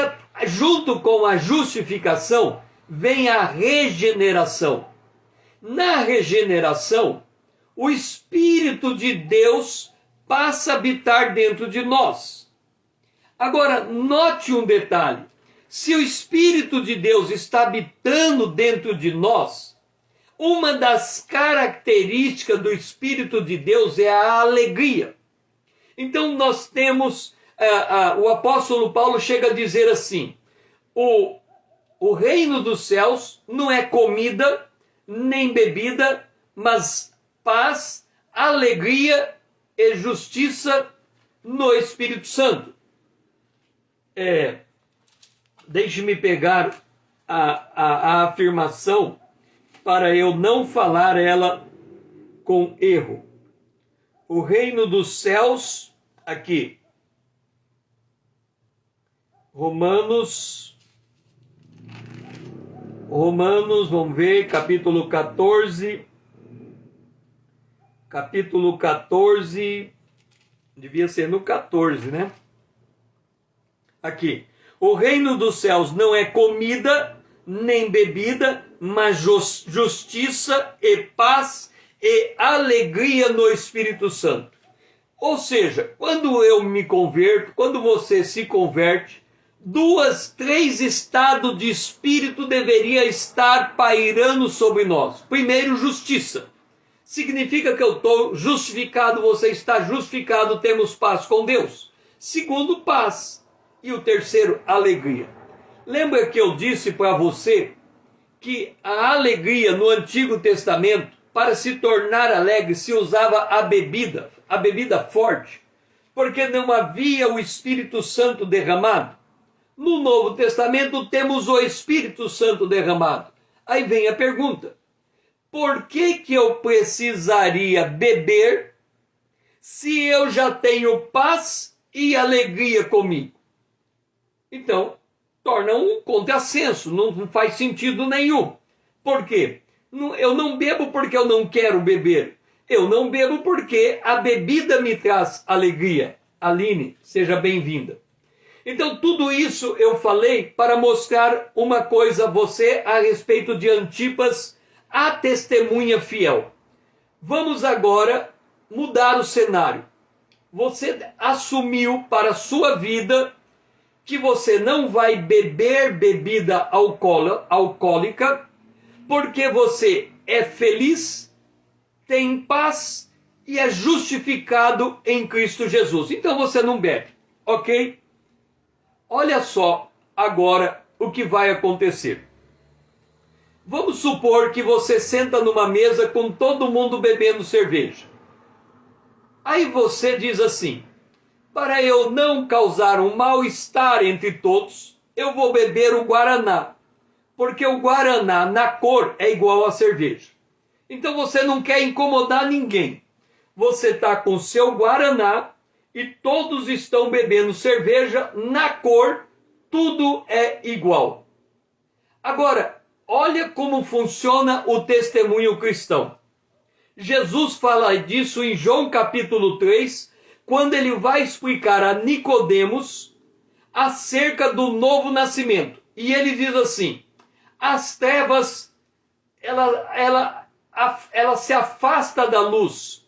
junto com a justificação vem a regeneração. Na regeneração, o Espírito de Deus passa a habitar dentro de nós. Agora, note um detalhe. Se o Espírito de Deus está habitando dentro de nós, uma das características do Espírito de Deus é a alegria. Então nós temos, o apóstolo Paulo chega a dizer assim: o reino dos céus não é comida nem bebida, mas paz, alegria e justiça no Espírito Santo. Deixe-me pegar a afirmação para eu não falar ela com erro. O reino dos céus, aqui, Romanos, vamos ver, capítulo 14, devia ser no 14, né? Aqui, o reino dos céus não é comida nem bebida, mas justiça e paz e alegria no Espírito Santo. Ou seja, quando eu me converto, quando você se converte, 3 estados de espírito deveria estar pairando sobre nós. Primeiro, justiça. Significa que eu estou justificado, você está justificado, temos paz com Deus. Segundo, paz. E o terceiro, alegria. Lembra que eu disse para você que a alegria no Antigo Testamento, para se tornar alegre, se usava a bebida forte, porque não havia o Espírito Santo derramado. No Novo Testamento temos o Espírito Santo derramado. Aí vem a pergunta: por que eu precisaria beber se eu já tenho paz e alegria comigo? Então, torna um contrassenso, não faz sentido nenhum. Por quê? Eu não bebo porque eu não quero beber. Eu não bebo porque a bebida me traz alegria. Aline, seja bem-vinda. Então, tudo isso eu falei para mostrar uma coisa a você a respeito de Antipas, a testemunha fiel. Vamos agora mudar o cenário. Você assumiu para a sua vida que você não vai beber bebida alcoólica, porque você é feliz, tem paz e é justificado em Cristo Jesus. Então você não bebe, ok? Olha só agora o que vai acontecer. Vamos supor que você senta numa mesa com todo mundo bebendo cerveja. Aí você diz assim: para eu não causar um mal-estar entre todos, eu vou beber o Guaraná. Porque o Guaraná, na cor, é igual à cerveja. Então você não quer incomodar ninguém. Você está com o seu Guaraná e todos estão bebendo cerveja na cor, tudo é igual. Agora, olha como funciona o testemunho cristão. Jesus fala disso em João capítulo 3, quando ele vai explicar a Nicodemos acerca do novo nascimento. E ele diz assim: as trevas, ela se afasta da luz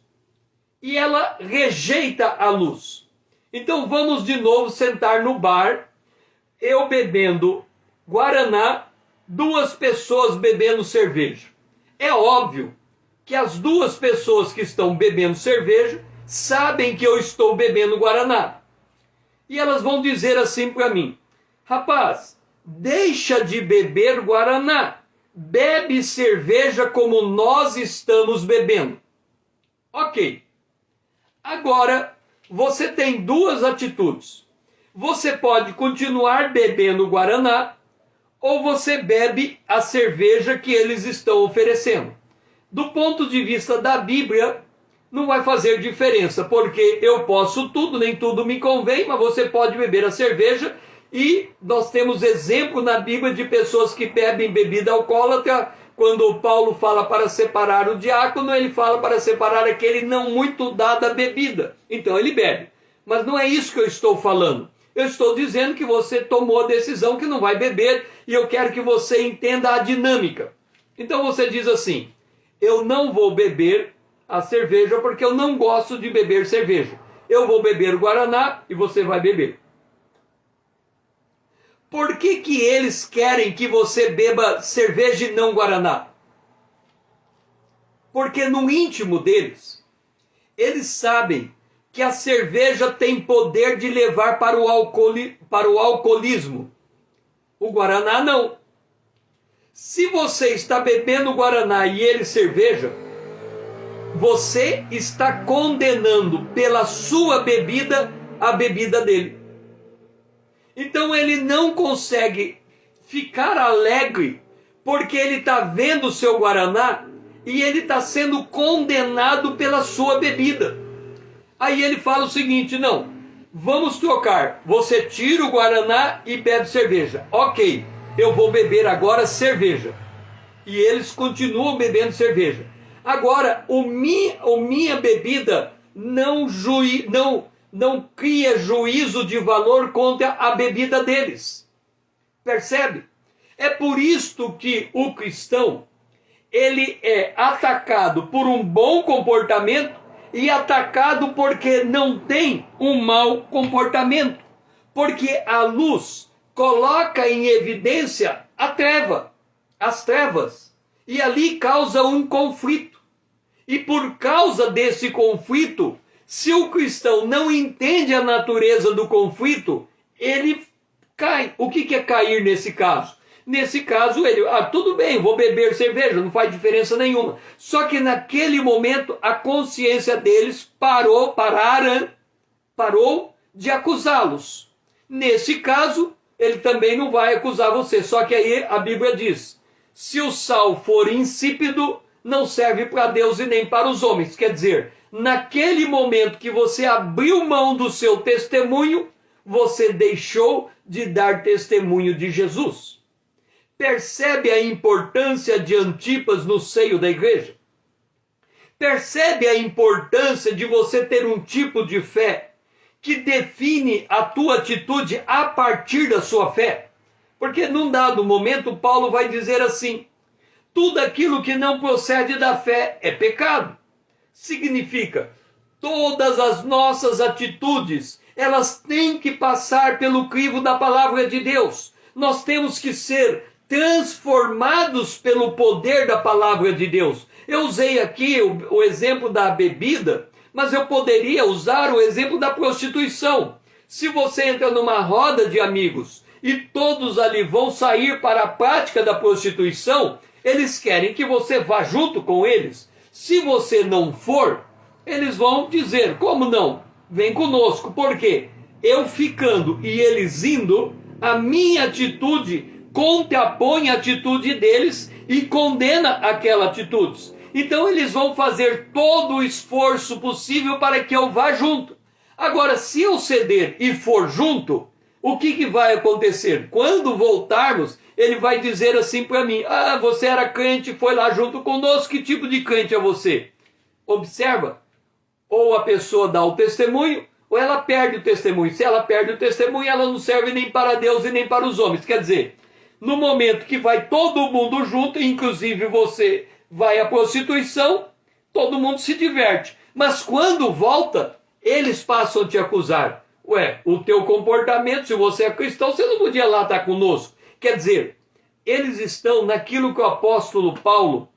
e ela rejeita a luz. Então vamos de novo sentar no bar, eu bebendo Guaraná, duas pessoas bebendo cerveja. É óbvio que as duas pessoas que estão bebendo cerveja sabem que eu estou bebendo Guaraná. E elas vão dizer assim para mim: rapaz, deixa de beber Guaraná, bebe cerveja como nós estamos bebendo. Ok. Agora, você tem duas atitudes. Você pode continuar bebendo Guaraná, ou você bebe a cerveja que eles estão oferecendo. Do ponto de vista da Bíblia, não vai fazer diferença, porque eu posso tudo, nem tudo me convém, mas você pode beber a cerveja, e nós temos exemplo na Bíblia de pessoas que bebem bebida alcoólatra. Quando Paulo fala para separar o diácono, ele fala para separar aquele não muito dado à bebida. Então ele bebe. Mas não é isso que eu estou falando. Eu estou dizendo que você tomou a decisão que não vai beber, e eu quero que você entenda a dinâmica. Então você diz assim: eu não vou beber a cerveja porque eu não gosto de beber cerveja. Eu vou beber o Guaraná e você vai beber. Por que que eles querem que você beba cerveja e não Guaraná? Porque no íntimo deles, eles sabem que a cerveja tem poder de levar para o alcoolismo. O Guaraná não. Se você está bebendo Guaraná e ele cerveja, você está condenando pela sua bebida a bebida dele. Então ele não consegue ficar alegre porque ele está vendo o seu Guaraná e ele está sendo condenado pela sua bebida. Aí ele fala o seguinte: não, vamos trocar. Você tira o Guaraná e bebe cerveja. Ok, eu vou beber agora cerveja. E eles continuam bebendo cerveja. Agora, minha bebida não cria juízo de valor contra a bebida deles. Percebe? É por isto que o cristão, ele é atacado por um bom comportamento e atacado porque não tem um mau comportamento. Porque a luz coloca em evidência as trevas, e ali causa um conflito. E por causa desse conflito, se o cristão não entende a natureza do conflito, ele cai. O que é cair nesse caso? Nesse caso, ele, tudo bem, vou beber cerveja, não faz diferença nenhuma. Só que naquele momento, a consciência deles parou de acusá-los. Nesse caso, ele também não vai acusar você. Só que aí a Bíblia diz: se o sal for insípido, não serve para Deus e nem para os homens. Quer dizer, naquele momento que você abriu mão do seu testemunho, você deixou de dar testemunho de Jesus. Percebe a importância de Antipas no seio da igreja? Percebe a importância de você ter um tipo de fé que define a tua atitude a partir da sua fé? Porque num dado momento Paulo vai dizer assim: tudo aquilo que não procede da fé é pecado. Significa, todas as nossas atitudes, elas têm que passar pelo crivo da palavra de Deus. Nós temos que ser transformados pelo poder da palavra de Deus. Eu usei aqui o exemplo da bebida, mas eu poderia usar o exemplo da prostituição. Se você entra numa roda de amigos e todos ali vão sair para a prática da prostituição, eles querem que você vá junto com eles. Se você não for, eles vão dizer: como não? Vem conosco. Por quê? Eu ficando e eles indo, a minha atitude contrapõe a atitude deles e condena aquela atitude. Então eles vão fazer todo o esforço possível para que eu vá junto. Agora, se eu ceder e for junto, o que vai acontecer? Quando voltarmos, ele vai dizer assim para mim: ah, você era crente, foi lá junto conosco, que tipo de crente é você? Observa, ou a pessoa dá o testemunho, ou ela perde o testemunho. Se ela perde o testemunho, ela não serve nem para Deus e nem para os homens. Quer dizer, no momento que vai todo mundo junto, inclusive você vai à prostituição, todo mundo se diverte. Mas quando volta, eles passam a te acusar. Ué, o teu comportamento, se você é cristão, você não podia lá estar conosco. Quer dizer, eles estão naquilo que o apóstolo Paulo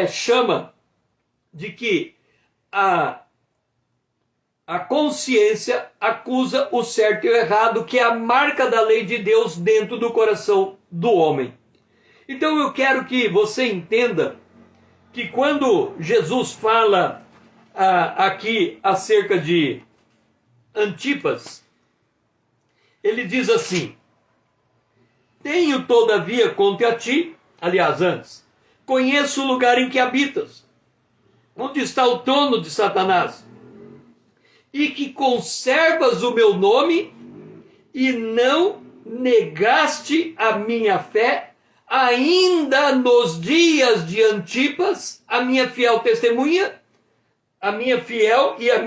chama de que a consciência acusa o certo e o errado, que é a marca da lei de Deus dentro do coração do homem. Então eu quero que você entenda que quando Jesus fala aqui acerca de Antipas, ele diz assim: tenho todavia contra ti, aliás, antes, conheço o lugar em que habitas, onde está o trono de Satanás, e que conservas o meu nome e não negaste a minha fé, ainda nos dias de Antipas, a minha fiel testemunha, a minha fiel e a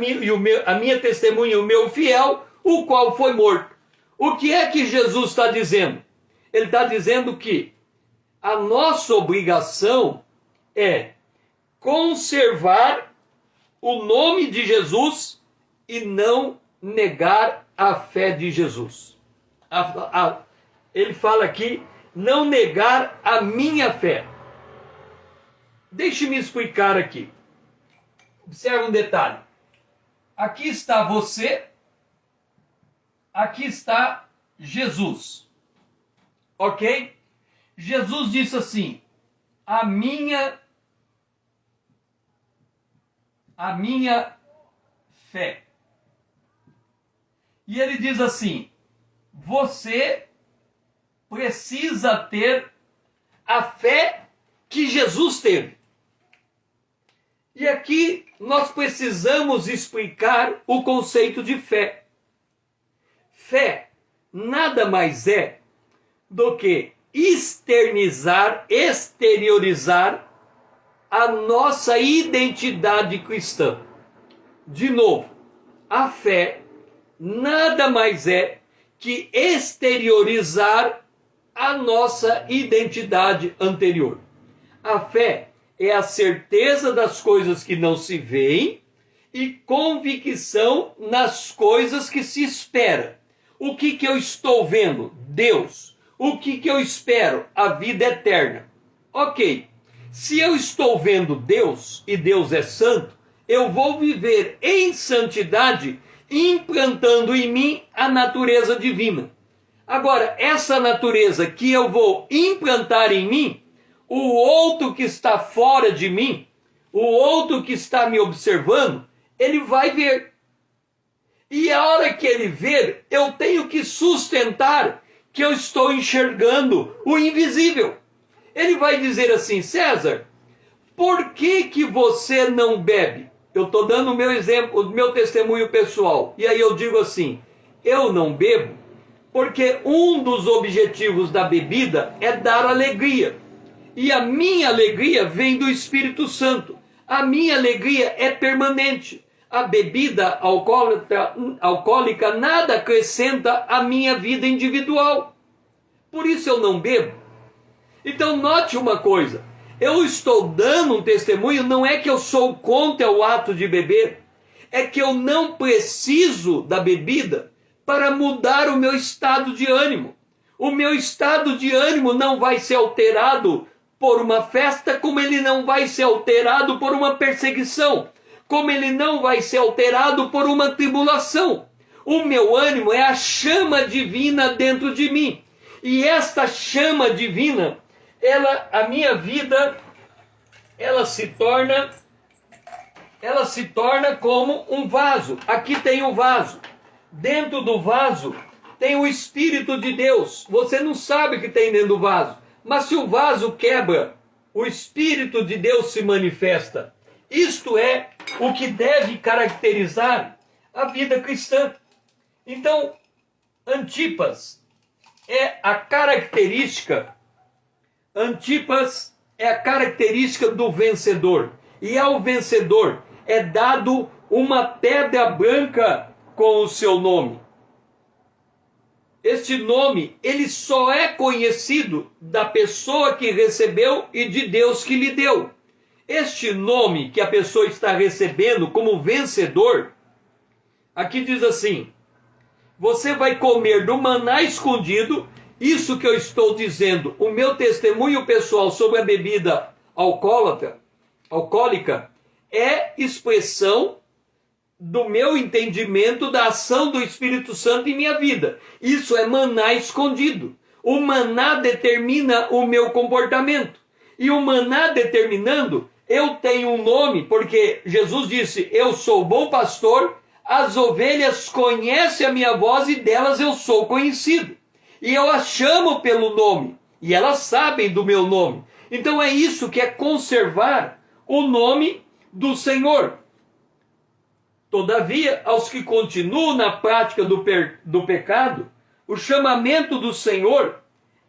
minha testemunha, o meu fiel, o qual foi morto. O que é que Jesus está dizendo? Ele está dizendo que a nossa obrigação é conservar o nome de Jesus e não negar a fé de Jesus. Ele fala aqui, não negar a minha fé. Deixe-me explicar aqui. Observe um detalhe. Aqui está você, aqui está Jesus. Ok? Jesus disse assim: a minha fé. E ele diz assim: você precisa ter a fé que Jesus teve. E aqui nós precisamos explicar o conceito de fé. Fé nada mais é do que exteriorizar a nossa identidade cristã. De novo, a fé nada mais é que exteriorizar a nossa identidade anterior. A fé é a certeza das coisas que não se veem e convicção nas coisas que se espera. O que eu estou vendo? Deus. O que eu espero? A vida eterna. Ok, se eu estou vendo Deus e Deus é santo, eu vou viver em santidade, implantando em mim a natureza divina. Agora, essa natureza que eu vou implantar em mim, o outro que está fora de mim, o outro que está me observando, ele vai ver. E a hora que ele ver, eu tenho que sustentar que eu estou enxergando o invisível. Ele vai dizer assim: César, por que você não bebe? Eu estou dando o meu exemplo, o meu testemunho pessoal. E aí eu digo assim: eu não bebo porque um dos objetivos da bebida é dar alegria. E a minha alegria vem do Espírito Santo. A minha alegria é permanente. A bebida alcoólica nada acrescenta à minha vida individual. Por isso eu não bebo. Então note uma coisa. Eu estou dando um testemunho, não é que eu sou contra o ato de beber. É que eu não preciso da bebida para mudar o meu estado de ânimo. O meu estado de ânimo não vai ser alterado por uma festa, como ele não vai ser alterado por uma perseguição, como ele não vai ser alterado por uma tribulação. O meu ânimo é a chama divina dentro de mim. E esta chama divina, a minha vida, ela se torna como um vaso. Aqui tem um vaso. Dentro do vaso tem o Espírito de Deus. Você não sabe o que tem dentro do vaso. Mas se o vaso quebra, o Espírito de Deus se manifesta. Isto é o que deve caracterizar a vida cristã. Então, Antipas é a característica do vencedor. E ao vencedor é dado uma pedra branca com o seu nome. Este nome, ele só é conhecido da pessoa que recebeu e de Deus que lhe deu. Este nome que a pessoa está recebendo como vencedor, aqui diz assim: você vai comer do maná escondido. Isso que eu estou dizendo, o meu testemunho pessoal sobre a bebida alcoólica, é expressão do meu entendimento da ação do Espírito Santo em minha vida. Isso é maná escondido. O maná determina o meu comportamento. E o maná determinando, eu tenho um nome, porque Jesus disse: eu sou o bom pastor, as ovelhas conhecem a minha voz e delas eu sou conhecido. E eu as chamo pelo nome, e elas sabem do meu nome. Então é isso que é conservar o nome do Senhor. Todavia, aos que continuam na prática do pecado, o chamamento do Senhor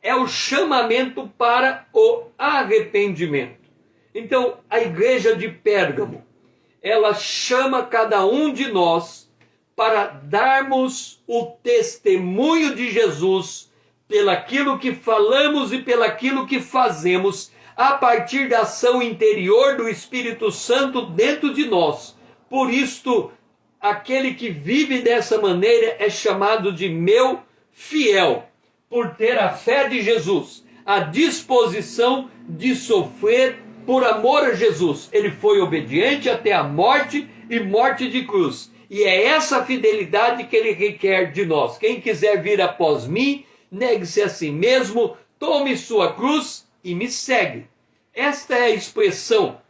é o chamamento para o arrependimento. Então, a igreja de Pérgamo, ela chama cada um de nós para darmos o testemunho de Jesus pelaquilo que falamos e pelaquilo que fazemos a partir da ação interior do Espírito Santo dentro de nós. Por isto, aquele que vive dessa maneira é chamado de meu fiel, por ter a fé de Jesus, a disposição de sofrer por amor a Jesus. Ele foi obediente até a morte e morte de cruz. E é essa fidelidade que ele requer de nós. Quem quiser vir após mim, negue-se a si mesmo, tome sua cruz e me segue. Esta é a expressão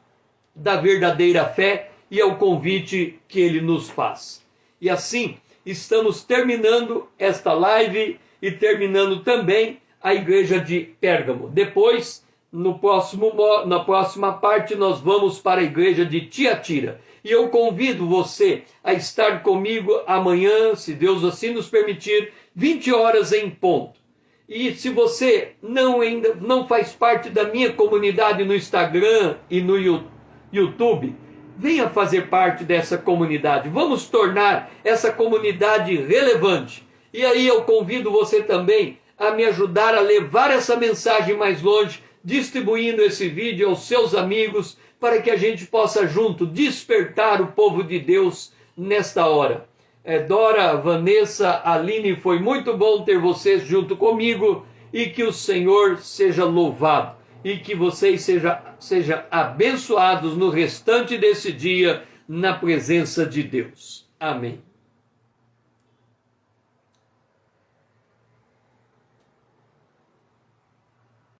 da verdadeira fé e é o convite que ele nos faz. E assim, estamos terminando esta live e terminando também a igreja de Pérgamo. Depois, na próxima parte, nós vamos para a igreja de Tiatira. E eu convido você a estar comigo amanhã, se Deus assim nos permitir, 20 horas em ponto. E se você ainda não faz parte da minha comunidade no Instagram e no YouTube, venha fazer parte dessa comunidade. Vamos tornar essa comunidade relevante. E aí eu convido você também a me ajudar a levar essa mensagem mais longe, distribuindo esse vídeo aos seus amigos, para que a gente possa junto despertar o povo de Deus nesta hora. Dora, Vanessa, Aline, foi muito bom ter vocês junto comigo, e que o Senhor seja louvado, e que vocês sejam abençoados no restante desse dia, na presença de Deus. Amém.